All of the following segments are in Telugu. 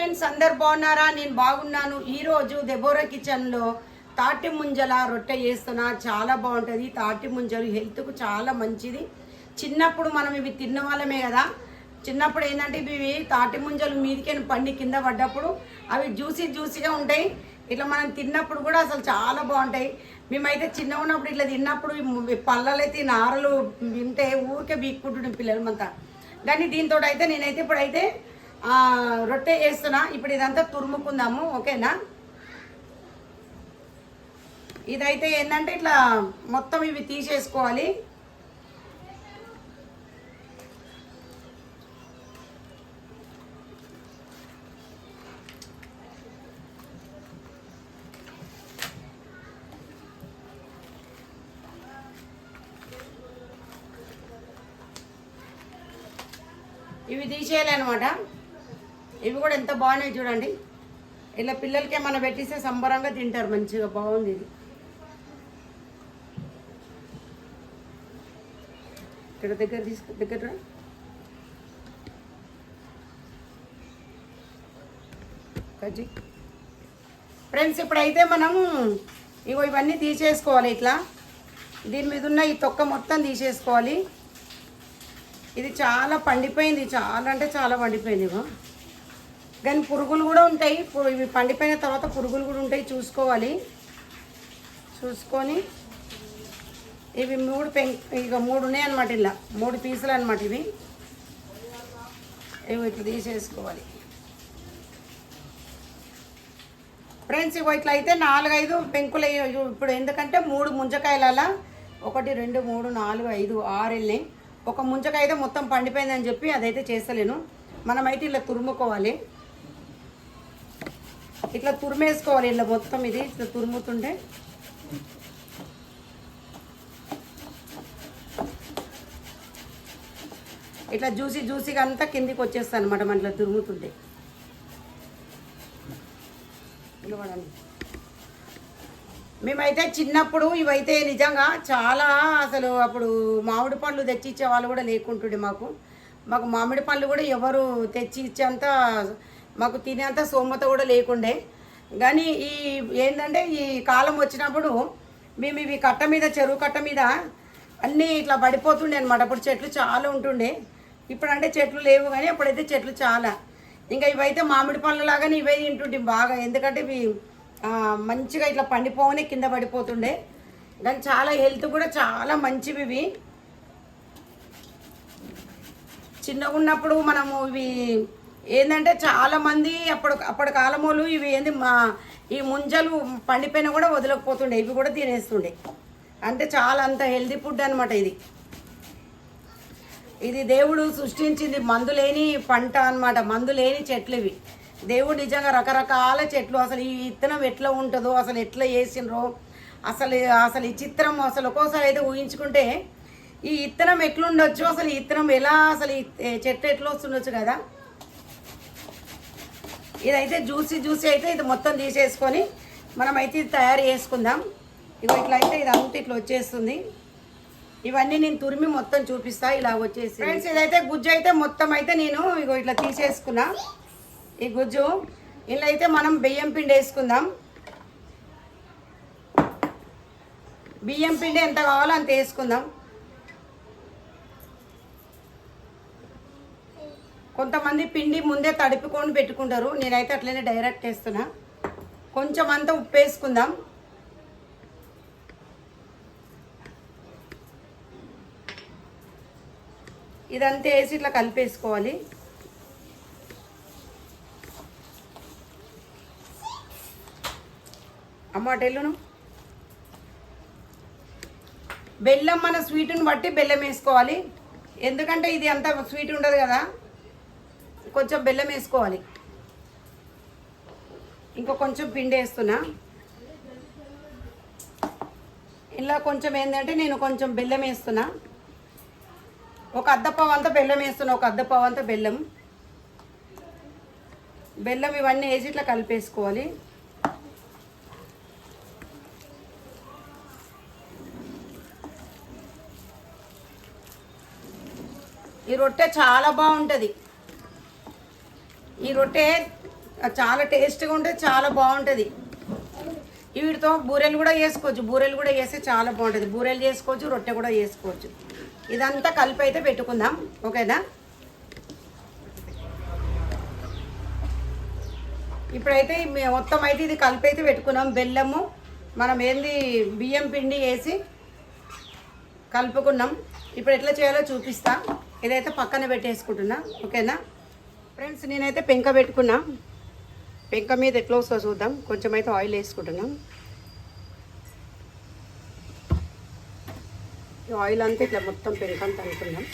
ఫ్రెండ్స్, అందరు బాగున్నారా? నేను బాగున్నాను. ఈరోజు దెబోరా కిచెన్లో తాటి ముంజల రొట్టె చేస్తున్నా. చాలా బాగుంటుంది. తాటి ముంజలు హెల్త్కు చాలా మంచిది. చిన్నప్పుడు మనం ఇవి తిన్న వాళ్ళమే కదా. చిన్నప్పుడు ఏంటంటే ఇవి తాటి ముంజలు మీదికి పండి కింద పడ్డప్పుడు అవి జ్యూసీగా ఉంటాయి. ఇట్లా మనం తిన్నప్పుడు కూడా అసలు చాలా బాగుంటాయి. మేమైతే చిన్నగా ఉన్నప్పుడు ఇట్లా తిన్నప్పుడు పళ్ళలైతే నారలు వింటే ఊరికే బీక్కుంటుండే పిల్లలమంతా. కానీ దీంతో అయితే నేనైతే ఇప్పుడైతే రొట్టె చేస్తున్నా. ఇప్పుడు ఇదంతా తురుముకుందాము, ఓకేనా? ఇదైతే ఏంటంటే ఇట్లా మొత్తం ఇవి తీసేసుకోవాలి. ఇవి తీసేయాలి అనమాట. ఇవి కూడా ఎంత బాగున్నాయి చూడండి. ఇలా పిల్లలకి ఏమైనా పెట్టిస్తే సంబరంగా తింటారు. మంచిగా బాగుంది ఇది. ఇక్కడ దగ్గర ఫ్రెండ్స్, ఇప్పుడైతే మనము ఇవన్నీ తీసేసుకోవాలి. ఇట్లా దీని మీద ఉన్న ఈ తొక్క మొత్తం తీసేసుకోవాలి. ఇది చాలా పండిపోయింది, చాలా అంటే చాలా పండిపోయింది. ఇగో కానీ పురుగులు కూడా ఉంటాయి. ఇవి పండిపోయిన తర్వాత పురుగులు కూడా ఉంటాయి, చూసుకోవాలి. చూసుకొని ఇవి మూడు ఉన్నాయి అన్నమాట. ఇలా 3 పీసులు అనమాట. ఇవి ఇట్లా తీసేసుకోవాలి. ఫ్రెండ్స్, ఇట్లా అయితే 4-5 పెంకులు. ఇప్పుడు ఎందుకంటే 3 ముంజకాయల 1 2 3 4 5 6 వెళ్ళినాయి. ఒక ముంజకాయ అయితే మొత్తం పండిపోయిందని చెప్పి అదైతే చేస్తలేను. మనమైతే ఇలా తురుముకోవాలి. ఇట్లా తురిమేసుకోవాలి. ఇలా మొత్తం ఇది ఇట్లా తురుముతుంటే ఇట్లా జ్యూసీగా అంతా కిందికి వచ్చేస్తాను అనమాట. మన ఇట్లా తురుముతుంటే ఇవ్వడానికి. మేమైతే చిన్నప్పుడు ఇవైతే నిజంగా చాలా అసలు అప్పుడు మామిడి పండ్లు తెచ్చి ఇచ్చే వాళ్ళు కూడా లేకుంటుండే. మాకు మామిడి పండ్లు కూడా ఎవరు తెచ్చి ఇచ్చేంత మాకు తినేంత సోమత కూడా లేకుండే. కానీ ఏంటంటే ఈ కాలం వచ్చినప్పుడు మేము ఇవి చెరువు కట్ట మీద అన్నీ ఇట్లా పడిపోతుండే అనమాట. అప్పుడు చెట్లు చాలా ఉంటుండే. ఇప్పుడంటే చెట్లు లేవు, కానీ అప్పుడైతే చెట్లు చాలా. ఇంకా ఇవైతే మామిడి పండ్లు లాగానే ఇవే తింటుండే బాగా. ఎందుకంటే ఇవి మంచిగా ఇట్లా పండిపోగానే కింద పడిపోతుండే. కానీ చాలా హెల్త్ కూడా చాలా మంచివి ఇవి. చిన్నగా ఉన్నప్పుడు మనము ఇవి ఏంటంటే చాలామంది అప్పటి కాలమోళ్ళు ఇవి ఈ ముంజలు పండిపోయినా కూడా వదలకపోతుండే. ఇవి కూడా తినేస్తుండే. అంటే చాలా అంత హెల్తీ ఫుడ్ అనమాట ఇది దేవుడు సృష్టించింది. మందు లేని పంట అనమాట, మందు లేని చెట్లు ఇవి. దేవుడు నిజంగా రకరకాల చెట్లు. అసలు ఈ విత్తనం ఎట్లా ఉంటుందో, అసలు ఎట్లా వేసినరో, అసలు ఈ చిత్రం అసలు ఒక్కోసారి అయితే ఊహించుకుంటే ఈ విత్తనం ఎట్లుండొచ్చు, అసలు ఈ విత్తనం ఎలా, అసలు ఈ చెట్టు ఎట్లా వస్తుండొచ్చు కదా. ఇదైతే జ్యూసీ అయితే ఇది మొత్తం తీసేసుకొని మనమైతే ఇది తయారు చేసుకుందాం. ఇట్లా అయితే ఇదంతా ఇట్లా వచ్చేస్తుంది. ఇవన్నీ నేను తురిమి మొత్తం చూపిస్తా. ఇలా వచ్చేసి ఫ్రెండ్స్, ఇదైతే గుజ్జు అయితే మొత్తం అయితే నేను ఇట్లా తీసేసుకున్నా. ఈ గుజ్జు ఇలా అయితే మనం బియ్యం పిండి వేసుకుందాం. బియ్యం పిండి ఎంత కావాలో అంత వేసుకుందాం. కొంతమంది పిండి ముందే తడుపుకొని పెట్టుకుంటారు. నేనైతే అట్లనే డైరెక్ట్ వేస్తున్నా. కొంచెం అంతా ఉప్పు వేసుకుందాం. ఇదంతా వేసి ఇట్లా కలిపేసుకోవాలి. అమ్మటెల్లును బెల్లం మన స్వీట్ని బట్టి బెల్లం వేసుకోవాలి. ఎందుకంటే ఇది అంత స్వీట్ ఉండదు కదా, కొంచెం బెల్లం వేసుకోవాలి. ఇంకా కొంచెం పిండి వేస్తున్నా. ఇలా కొంచెం ఏంటంటే నేను కొంచెం బెల్లం వేస్తున్నా. ఒక అద్దపావు అంతా బెల్లం వేస్తున్నా. ఒక అద్దపావు అంతా బెల్లం ఇవన్నీ వేసి ఇట్లా కలిపేసుకోవాలి. ఈ రొట్టె చాలా బాగుంటుంది. ఈ రొట్టె అది చాలా టేస్ట్గా ఉంటుంది, చాలా బాగుంటుంది. వీటితో బూరెలు కూడా చేసుకోవచ్చు, బూరెలు కూడా చేస్తే చాలా బాగుంటుంది. బూరెలు చేసుకోవచ్చు, రొట్టె కూడా చేసుకోవచ్చు. ఇదంతా కలిపి అయితే పెట్టుకుందాం, ఓకేనా. ఇప్పుడైతే మొత్తం అయితే ఇది కలిపి అయితే పెట్టుకున్నాం. బెల్లము మనం ఏంది బియ్యం పిండి వేసి కలుపుకున్నాం. ఇప్పుడు ఎట్లా చేయాలో చూపిస్తా. ఇదైతే పక్కన పెట్టేసుకుంటున్నా, ఓకేనా ఫ్రెండ్స్. నేనైతే పెంక పెట్టుకున్నా. పెంక మీద ఎట్లా వస్తుందో చూద్దాం. కొంచెం అయితే ఆయిల్ వేసుకుంటున్నాం. ఈ ఆయిల్ అంతా ఇట్లా మొత్తం పెంక అంతా అనుకున్నాం.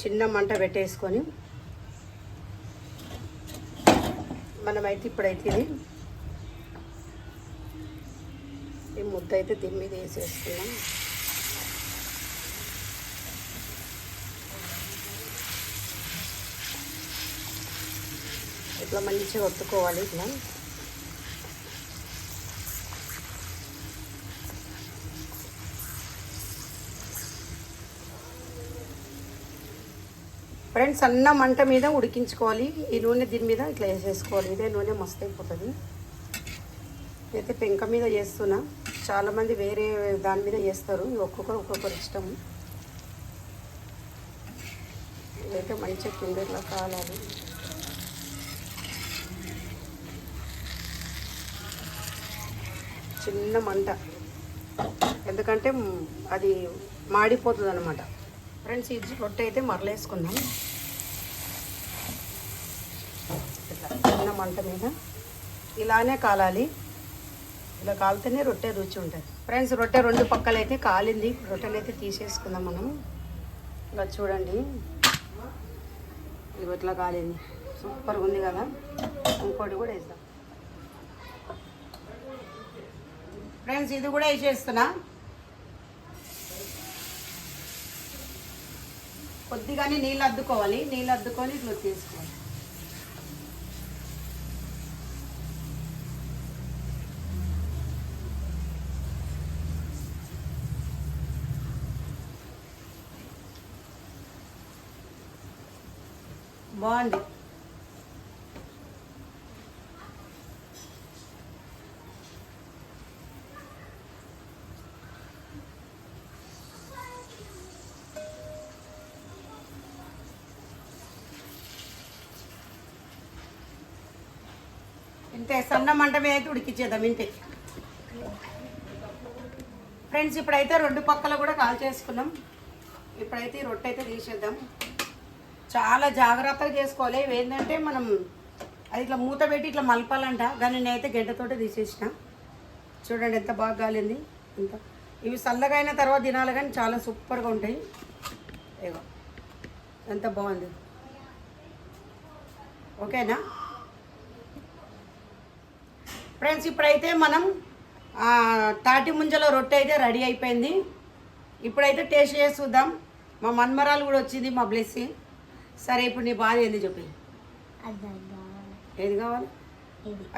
చిన్న మంట పెట్టేసుకొని మనమైతే ఇప్పుడైతే ఈ ముద్ద అయితే దీని మీద వేసేసుకున్నాం. ఇట్లా మంచిగా ఒత్తుకోవాలి. ఇట్లా ఫ్రెండ్స్ సన్న మంట మీద ఉడికించుకోవాలి. ఈ నూనె దీని మీద ఇట్లా వేసేసుకోవాలి. ఇదే నూనె మస్తు అయిపోతుంది. అయితే పెంక మీద చేస్తున్నా. చాలామంది వేరే దాని మీద చేస్తారు. ఒక్కొక్కరు ఇష్టం. ఇదైతే మంచిగా కింద ఇట్లా కాలాలి. చిన్న మంట, ఎందుకంటే అది మాడిపోతుంది అన్నమాట. ఫ్రెండ్స్ ఇది రొట్టె అయితే మరలేసుకుందాం. ఇట్లా చిన్న మంట మీద ఇలానే కాలాలి. ఇలా కాలితేనే రొట్టె రుచి ఉంటుంది. ఫ్రెండ్స్ రొట్టె రెండు పక్కలు అయితే కాలింది. రొట్టెలు అయితే తీసేసుకుందాం మనం. ఇలా చూడండి, ఇది ఇట్లా కాలింది. సూపర్గా ఉంది కదా. ఇంకోటి కూడా వేద్దాం ఫ్రెండ్స్. ఇది కూడా వేసేస్తున్నా. కొద్దిగానే నీళ్ళు అద్దుకోవాలి. నీళ్ళు అద్దుకొని ఇట్లా తీసుకోవాలి. బాగుంది. ఇంతే సన్న మంట మీద అయితే ఉడికిచ్చేద్దాం ఇంతే. ఫ్రెండ్స్ ఇప్పుడైతే రెండు పక్కల కూడా కాల్ చేసుకున్నాం. ఇప్పుడైతే ఈ రొట్టె అయితే తీసేద్దాం. చాలా జాగ్రత్తగా చేసుకోవాలి. ఏంటంటే మనం అది ఇట్లా మూత పెట్టి ఇట్లా మలపాలంట. కానీ నేనైతే గంటతోటి తీసేసిన. చూడండి ఎంత బాగా కాలింది. ఇంత ఇవి చల్లగా అయిన తర్వాత తినాలి, కానీ చాలా సూపర్గా ఉంటాయి. ఏవో ఎంత బాగుంది. ఓకేనా ఫ్రెండ్స్. ఇప్పుడైతే మనం తాటి ముంజలో రొట్టె అయితే రెడీ అయిపోయింది. ఇప్పుడైతే టేస్ట్ చేసి చూద్దాం. మా మన్మరాలు కూడా వచ్చింది, మా బ్లెస్సి. సరే ఇప్పుడు నీ బాధ ఏంది చెప్పి. ఏది కావాలి?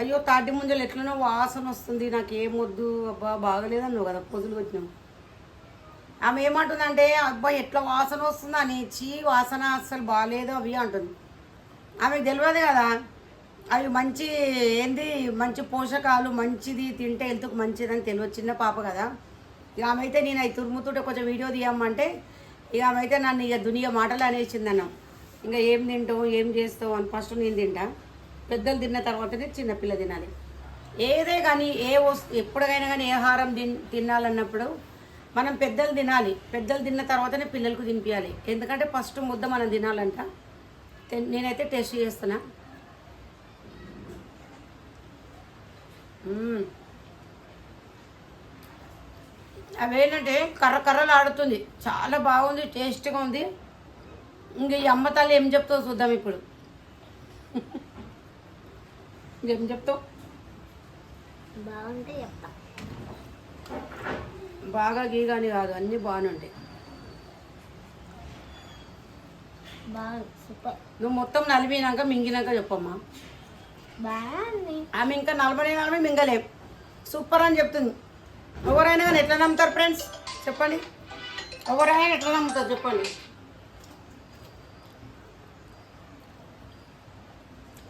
అయ్యో తాటి ముంజలు ఎట్లనో వాసన వస్తుంది, నాకు ఏమొద్దు. అబ్బా బాగలేదన్నావు కదా, పొదులు వచ్చినావు. ఆమె ఏమంటుందంటే అబ్బా ఎట్లా వాసన వస్తుందా అని. వాసన అస్సలు బాగాలేదు అవి అంటుంది. ఆమెకు తెలియదు కదా అవి మంచి ఏంది, మంచి పోషకాలు, మంచిది తింటే హెల్త్కు మంచిదని తెలియదు. చిన్న పాప కదా. ఇక ఆమె అయితే నేను అవి తురుముతుంటే కొంచెం వీడియో తీయమంటే ఇక ఆమె అయితే నన్ను ఇక దునియా మాటలు అనేసింది అన్న. ఇంకా ఏం తింటావు ఏం చేస్తావు అని ఫస్ట్ నేను తింటా. పెద్దలు తిన్న తర్వాతనే చిన్నపిల్ల తినాలి. ఏదే కానీ ఎప్పుడైనా కానీ ఏ ఆహారం తినాలన్నప్పుడు మనం పెద్దలు తినాలి. పెద్దలు తిన్న తర్వాతనే పిల్లలకు తినిపించాలి. ఎందుకంటే ఫస్ట్ ముద్ద మనం తినాలంట. నేనైతే టేస్ట్ చేస్తున్నా. అవేంటంటే కర్రలు ఆడుతుంది. చాలా బాగుంది, టేస్ట్గా ఉంది. ఇంక ఈ అమ్మ తల్లి ఏం చెప్తావు చూద్దాం ఇప్పుడు. ఏం చెప్తావు? బాగుంటే చెప్తా. బాగా గీగాని కాదు, అన్నీ బాగానే ఉంటాయి. సూపర్. నువ్వు మొత్తం నలిపినాక మింగినాక చెప్పమ్మా. బాగుంది. ఆమె ఇంకా 40 మింగలేం. సూపర్ అని చెప్తుంది. ఎవరైనా కానీ ఎట్లా నమ్ముతారు ఫ్రెండ్స్ చెప్పండి? ఎవరైనా ఎట్లా నమ్ముతారు చెప్పండి?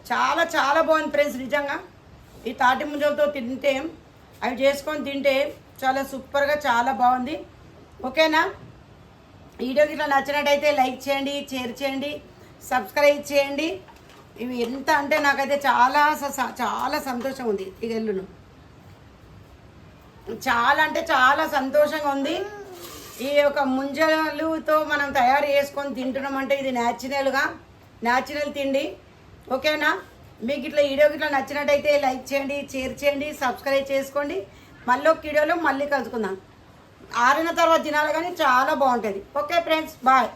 చాలా చాలా బాగుంది ఫ్రెండ్స్. నిజంగా ఈ తాటి ముంజలతో తింటే, అవి చేసుకొని తింటే చాలా సూపర్గా చాలా బాగుంది. ఓకేనా? వీడియోకి ఇట్లా నచ్చినట్టయితే లైక్ చేయండి, షేర్ చేయండి, సబ్స్క్రైబ్ చేయండి. ఇవి ఎంత అంటే నాకైతే చాలా చాలా సంతోషం ఉంది. ఈ గెల్లును చాలా అంటే చాలా సంతోషంగా ఉంది. ఈ యొక్క ముంజలతో మనం తయారు చేసుకొని తింటున్నాం అంటే ఇది న్యాచురల్ తిండి. ఓకేనా? మీకు ఇట్లా వీడియోకి ఇట్లా నచ్చినట్టయితే లైక్ చేయండి, షేర్ చేయండి, సబ్స్క్రైబ్ చేసుకోండి. మళ్ళీ ఒక వీడియోలో మళ్ళీ కలుసుకుందాం. ఆరిన తర్వాత తినాలి కానీ చాలా బాగుంటుంది. Okay friends, bye.